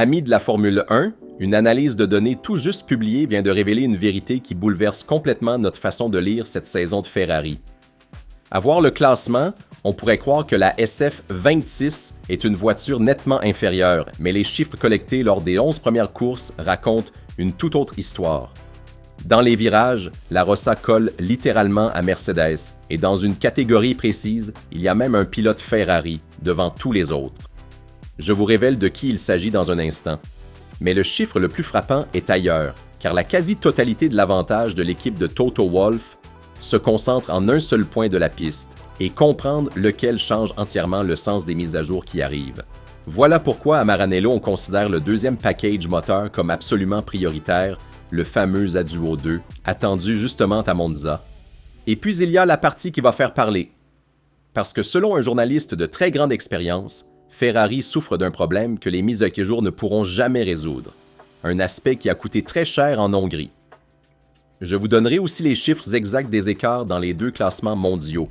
Amis de la Formule 1, une analyse de données tout juste publiée vient de révéler une vérité qui bouleverse complètement notre façon de lire cette saison de Ferrari. À voir le classement, on pourrait croire que la SF26 est une voiture nettement inférieure, mais les chiffres collectés lors des 11 premières courses racontent une toute autre histoire. Dans les virages, la Rossa colle littéralement à Mercedes, et dans une catégorie précise, il y a même un pilote Ferrari devant tous les autres. Je vous révèle de qui il s'agit dans un instant. Mais le chiffre le plus frappant est ailleurs, car la quasi-totalité de l'avantage de l'équipe de Toto Wolff se concentre en un seul point de la piste, et comprendre lequel change entièrement le sens des mises à jour qui arrivent. Voilà pourquoi à Maranello on considère le deuxième package moteur comme absolument prioritaire, le fameux Aduo 2, attendu justement à Monza. Et puis il y a la partie qui va faire parler. Parce que selon un journaliste de très grande expérience, Ferrari souffre d'un problème que les mises à jour ne pourront jamais résoudre. Un aspect qui a coûté très cher en Hongrie. Je vous donnerai aussi les chiffres exacts des écarts dans les deux classements mondiaux.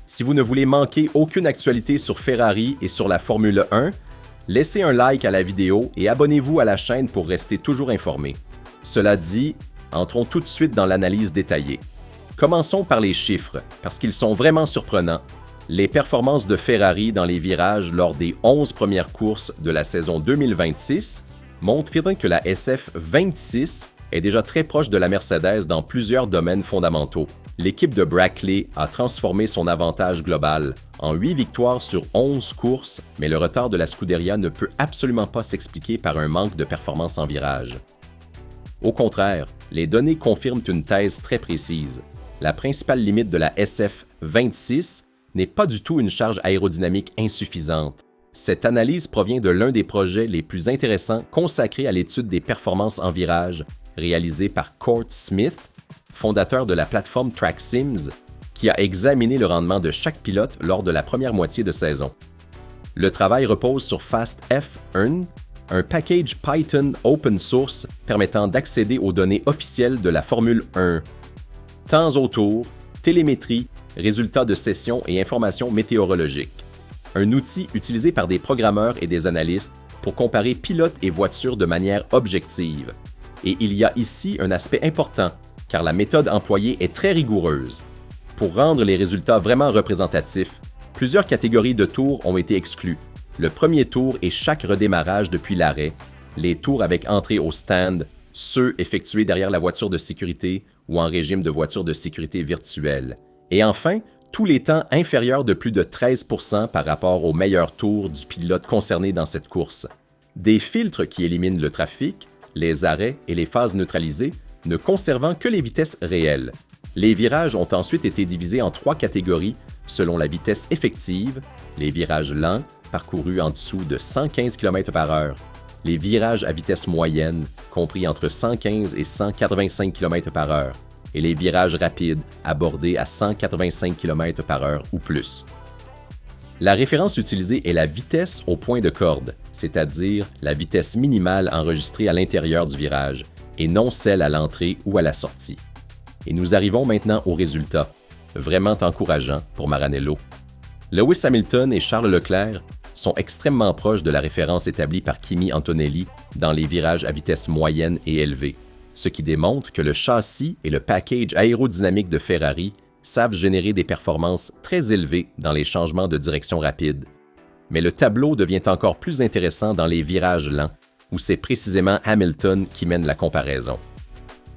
Si vous ne voulez manquer aucune actualité sur Ferrari et sur la Formule 1, laissez un like à la vidéo et abonnez-vous à la chaîne pour rester toujours informé. Cela dit, entrons tout de suite dans l'analyse détaillée. Commençons par les chiffres, parce qu'ils sont vraiment surprenants. Les performances de Ferrari dans les virages lors des 11 premières courses de la saison 2026 montrent que la SF26 est déjà très proche de la Mercedes dans plusieurs domaines fondamentaux. L'équipe de Brackley a transformé son avantage global en 8 victoires sur 11 courses, mais le retard de la Scuderia ne peut absolument pas s'expliquer par un manque de performance en virage. Au contraire, les données confirment une thèse très précise. La principale limite de la SF26 n'est pas du tout une charge aérodynamique insuffisante. Cette analyse provient de l'un des projets les plus intéressants consacrés à l'étude des performances en virage, réalisé par Court Smith, fondateur de la plateforme TrackSims, qui a examiné le rendement de chaque pilote lors de la première moitié de saison. Le travail repose sur FastFearn, un package Python open source permettant d'accéder aux données officielles de la Formule 1. Temps au tour, télémétrie, résultats de sessions et informations météorologiques. Un outil utilisé par des programmeurs et des analystes pour comparer pilotes et voitures de manière objective. Et il y a ici un aspect important, car la méthode employée est très rigoureuse. Pour rendre les résultats vraiment représentatifs, plusieurs catégories de tours ont été exclues. Le premier tour et chaque redémarrage depuis l'arrêt, les tours avec entrée au stand, ceux effectués derrière la voiture de sécurité ou en régime de voiture de sécurité virtuelle. Et enfin, tous les temps inférieurs de plus de 13% par rapport au meilleur tour du pilote concerné dans cette course. Des filtres qui éliminent le trafic, les arrêts et les phases neutralisées, ne conservant que les vitesses réelles. Les virages ont ensuite été divisés en 3 catégories selon la vitesse effective, les virages lents, parcourus en dessous de 115 km/h, les virages à vitesse moyenne, compris entre 115 et 185 km/h, et les virages rapides, abordés à 185 km/h ou plus. La référence utilisée est la vitesse au point de corde, c'est-à-dire la vitesse minimale enregistrée à l'intérieur du virage, et non celle à l'entrée ou à la sortie. Et nous arrivons maintenant aux résultats, vraiment encourageants pour Maranello. Lewis Hamilton et Charles Leclerc sont extrêmement proches de la référence établie par Kimi Antonelli dans les virages à vitesse moyenne et élevée, ce qui démontre que le châssis et le package aérodynamique de Ferrari savent générer des performances très élevées dans les changements de direction rapides. Mais le tableau devient encore plus intéressant dans les virages lents, où c'est précisément Hamilton qui mène la comparaison.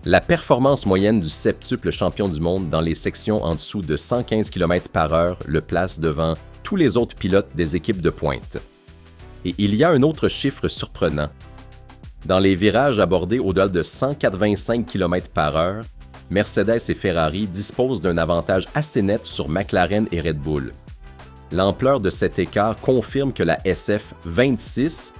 La performance moyenne du septuple champion du monde dans les sections en dessous de 115 km/h le place devant tous les autres pilotes des équipes de pointe. Et il y a un autre chiffre surprenant. Dans les virages abordés au-delà de 185 km/h, Mercedes et Ferrari disposent d'un avantage assez net sur McLaren et Red Bull. L'ampleur de cet écart confirme que la SF26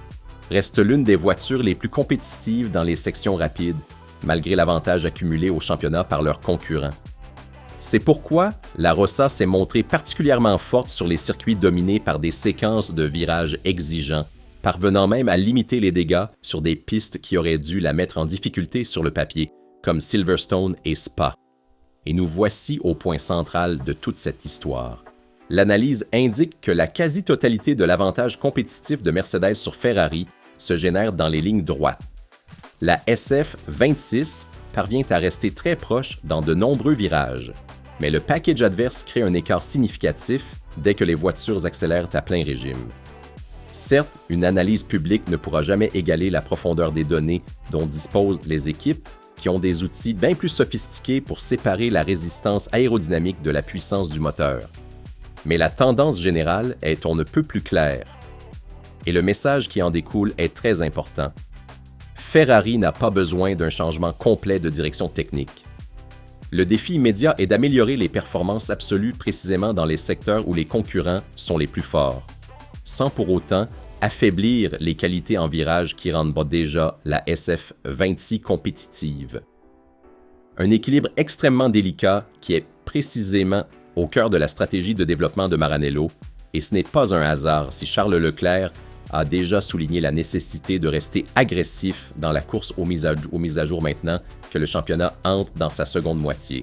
reste l'une des voitures les plus compétitives dans les sections rapides, malgré l'avantage accumulé au championnat par leurs concurrents. C'est pourquoi la Rossa s'est montrée particulièrement forte sur les circuits dominés par des séquences de virages exigeants, parvenant même à limiter les dégâts sur des pistes qui auraient dû la mettre en difficulté sur le papier, comme Silverstone et Spa. Et nous voici au point central de toute cette histoire. L'analyse indique que la quasi-totalité de l'avantage compétitif de Mercedes sur Ferrari se génèrent dans les lignes droites. La SF26 parvient à rester très proche dans de nombreux virages, mais le package adverse crée un écart significatif dès que les voitures accélèrent à plein régime. Certes, une analyse publique ne pourra jamais égaler la profondeur des données dont disposent les équipes, qui ont des outils bien plus sophistiqués pour séparer la résistance aérodynamique de la puissance du moteur. Mais la tendance générale est on ne peut plus claire. Et le message qui en découle est très important. Ferrari n'a pas besoin d'un changement complet de direction technique. Le défi immédiat est d'améliorer les performances absolues précisément dans les secteurs où les concurrents sont les plus forts, sans pour autant affaiblir les qualités en virage qui rendent déjà la SF26 compétitive. Un équilibre extrêmement délicat qui est précisément au cœur de la stratégie de développement de Maranello, et ce n'est pas un hasard si Charles Leclerc a déjà souligné la nécessité de rester agressif dans la course aux mises à jour maintenant que le championnat entre dans sa seconde moitié.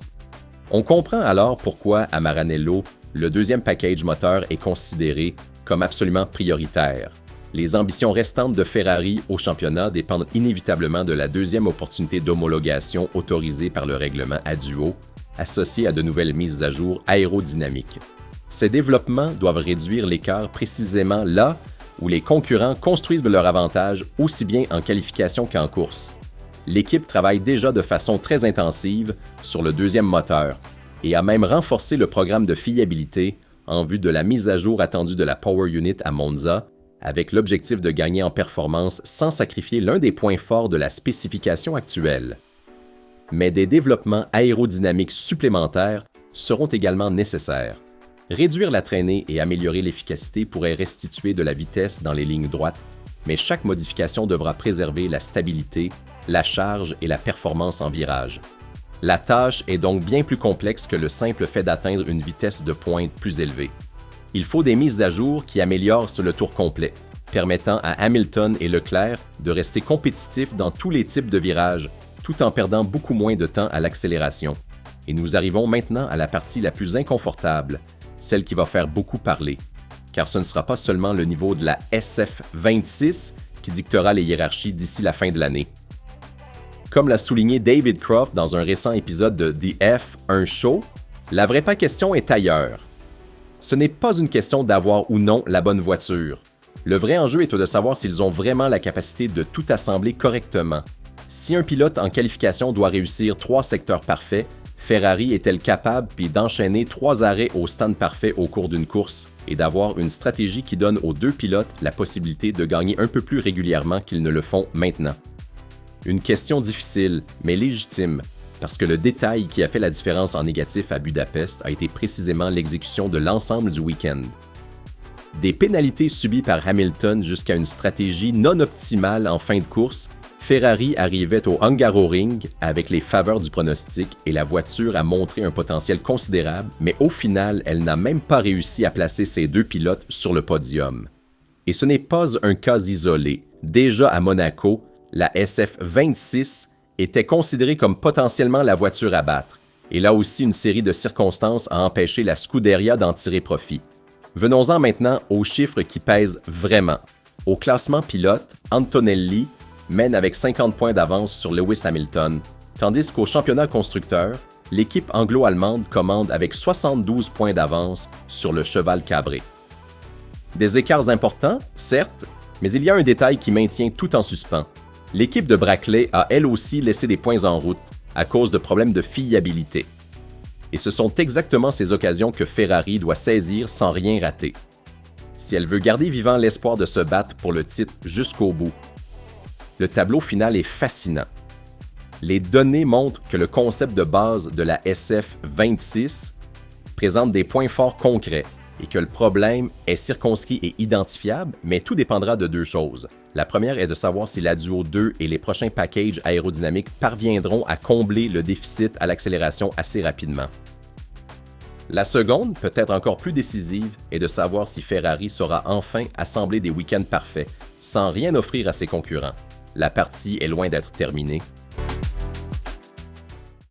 On comprend alors pourquoi à Maranello, le deuxième package moteur est considéré comme absolument prioritaire. Les ambitions restantes de Ferrari au championnat dépendent inévitablement de la deuxième opportunité d'homologation autorisée par le règlement à duo, associée à de nouvelles mises à jour aérodynamiques. Ces développements doivent réduire l'écart précisément là où les concurrents construisent leur avantage aussi bien en qualification qu'en course. L'équipe travaille déjà de façon très intensive sur le deuxième moteur et a même renforcé le programme de fiabilité en vue de la mise à jour attendue de la Power Unit à Monza, avec l'objectif de gagner en performance sans sacrifier l'un des points forts de la spécification actuelle. Mais des développements aérodynamiques supplémentaires seront également nécessaires. Réduire la traînée et améliorer l'efficacité pourrait restituer de la vitesse dans les lignes droites, mais chaque modification devra préserver la stabilité, la charge et la performance en virage. La tâche est donc bien plus complexe que le simple fait d'atteindre une vitesse de pointe plus élevée. Il faut des mises à jour qui améliorent sur le tour complet, permettant à Hamilton et Leclerc de rester compétitifs dans tous les types de virages, tout en perdant beaucoup moins de temps à l'accélération. Et nous arrivons maintenant à la partie la plus inconfortable, celle qui va faire beaucoup parler, car ce ne sera pas seulement le niveau de la SF26 qui dictera les hiérarchies d'ici la fin de l'année. Comme l'a souligné David Croft dans un récent épisode de The F1 Show, la vraie pas question est ailleurs. Ce n'est pas une question d'avoir ou non la bonne voiture. Le vrai enjeu est de savoir s'ils ont vraiment la capacité de tout assembler correctement. Si un pilote en qualification doit réussir 3 secteurs parfaits, Ferrari est-elle capable d'enchaîner 3 arrêts au stand parfait au cours d'une course et d'avoir une stratégie qui donne aux 2 pilotes la possibilité de gagner un peu plus régulièrement qu'ils ne le font maintenant? Une question difficile, mais légitime, parce que le détail qui a fait la différence en négatif à Budapest a été précisément l'exécution de l'ensemble du week-end. Des pénalités subies par Hamilton jusqu'à une stratégie non optimale en fin de course, Ferrari arrivait au Hungaroring avec les faveurs du pronostic et la voiture a montré un potentiel considérable, mais au final, elle n'a même pas réussi à placer ses 2 pilotes sur le podium. Et ce n'est pas un cas isolé. Déjà à Monaco, la SF26 était considérée comme potentiellement la voiture à battre, et là aussi une série de circonstances a empêché la Scuderia d'en tirer profit. Venons-en maintenant aux chiffres qui pèsent vraiment. Au classement pilote, Antonelli mène avec 50 points d'avance sur Lewis Hamilton, tandis qu'au championnat constructeur, l'équipe anglo-allemande commande avec 72 points d'avance sur le cheval cabré. Des écarts importants, certes, mais il y a un détail qui maintient tout en suspens. L'équipe de Brackley a elle aussi laissé des points en route à cause de problèmes de fiabilité. Et ce sont exactement ces occasions que Ferrari doit saisir sans rien rater. Si elle veut garder vivant l'espoir de se battre pour le titre jusqu'au bout. Le tableau final est fascinant. Les données montrent que le concept de base de la SF26 présente des points forts concrets et que le problème est circonscrit et identifiable, mais tout dépendra de 2 choses. La première est de savoir si la Duo 2 et les prochains packages aérodynamiques parviendront à combler le déficit à l'accélération assez rapidement. La seconde, peut-être encore plus décisive, est de savoir si Ferrari saura enfin assembler des week-ends parfaits, sans rien offrir à ses concurrents. La partie est loin d'être terminée,